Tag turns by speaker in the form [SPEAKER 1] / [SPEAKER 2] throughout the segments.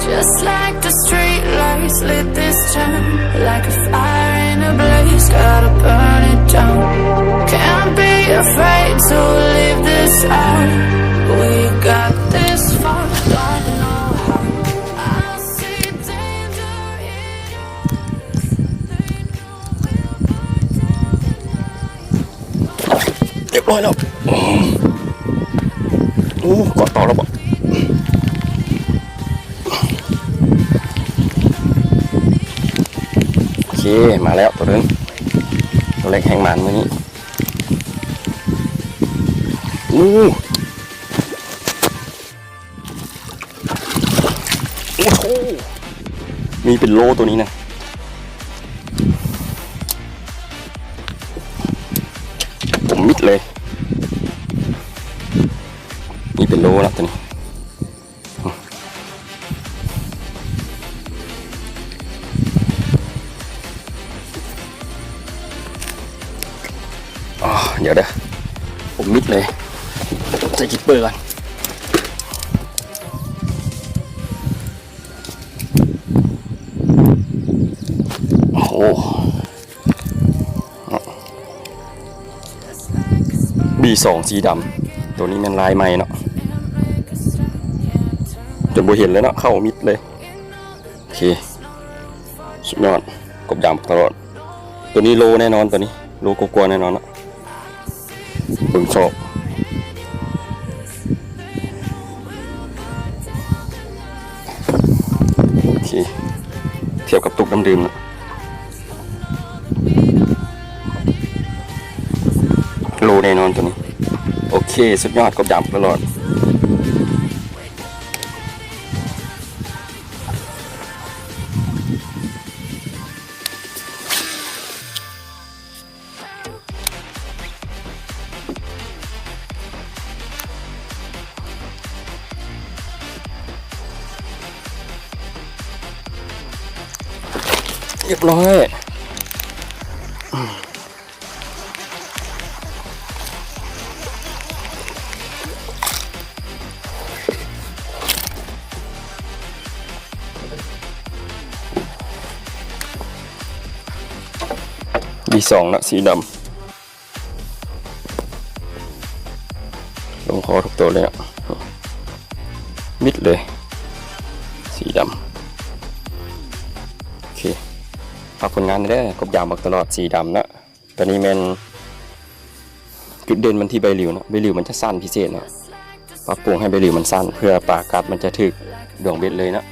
[SPEAKER 1] Just like the street lights lit this town, like a fire in a blaze, gotta burn it down. Can't be afraid to leave this out. We got this far, don't know how. I see danger in us. They know we'll
[SPEAKER 2] เรียบร้อยแล้วโอ้กอดต่อแล้วบ่โอเคมาแล้วตัวนึงตัวเล็กแห้งมันมื้อนี้โอ้โหมีเป็นโลตัวนี้นะผมมิดเลยมีเป็นโลแล้วตัวนี้เดี๋ยวผมมิดเลยใส่กิ๊บเบอร์ก่อนโอ้โหB2สีดำตัวนี้มันลายใหม่เนาะจนบ่เห็นเลยเนาะเข้ามิดเลยโอเคสุดยอดกบดำตลอดตัวนี้โลแน่นอนตัวนี้โลกลัวแน่นอนเนาะเบิ่งชอบโอเคเทียบกับตุกน้ำดื่มนะโลแน่นอนตัวนี้โอเคสุดยอดกบดำตลอดเรียบร้อยB2นะสีดำลงคอทุกตัวเลยอ่ะมิดเลยสีดำโอเคฝากผลงานได้กบยาวมาตลอดสีดำนะตอนนี้มันจุดเด่นมันที่ใบหลิวนะใบหลิวมันจะสั้นพิเศษนะปรับปรุงให้ใบหลิวมันสั้นเพื่อปลากัดมันจะถึกดวงเบ็ดเลยนะ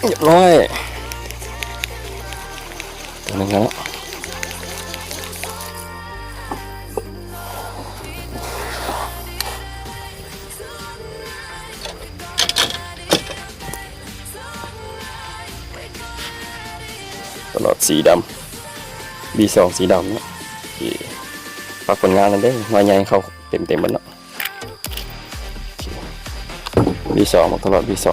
[SPEAKER 2] เรียบร้อยตัวนึงแล้วตลอดสีดำB2สีดำนะฝากผลงานนั้นได้มาใหญ่เขาเต็มๆมันเนาะB2มาตลอดB2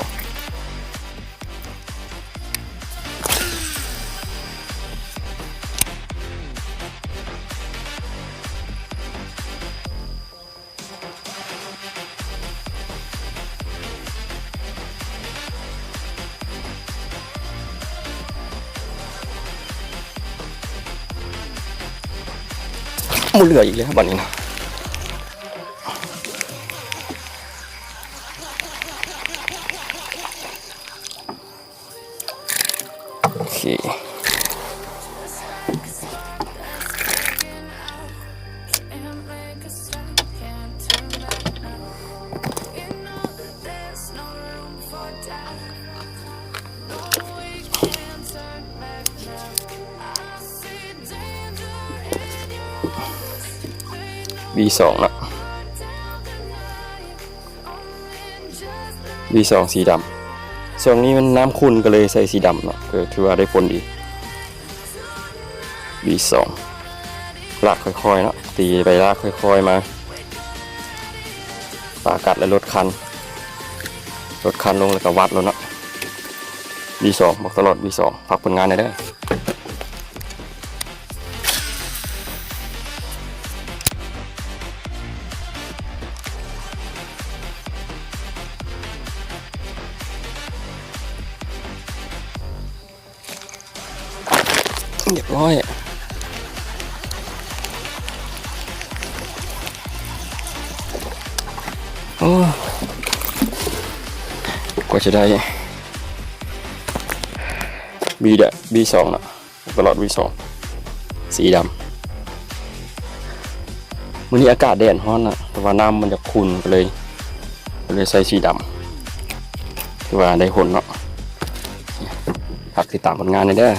[SPEAKER 2] หมูเหลืออีกแล้วบัดนี้นะโอเคB2นะB2สีดำส่วนนี้มันน้ำขุ่นก็เลยใส่สีดำเนาะก็ถือว่าได้ผลดีB2ลากค่อยๆเนาะตีไปลากค่อยๆมาปลากัดแล้วลดคันลงแล้วก็วัดแล้วเนาะ V2 บอกตลอด V2 ฝากผลงานหน่อยเด้อเรียบร้อยโอ้กว่าจะได้ B2 นะตลอด V2 สีดำวันนี้อากาศแดดร้อนนะแต่ว่าน้ำมันจะขุ่นก็เลยใส่สีดำคือว่าได้ผลเนาะฝากติดตามผลงานหน่อยเด้อ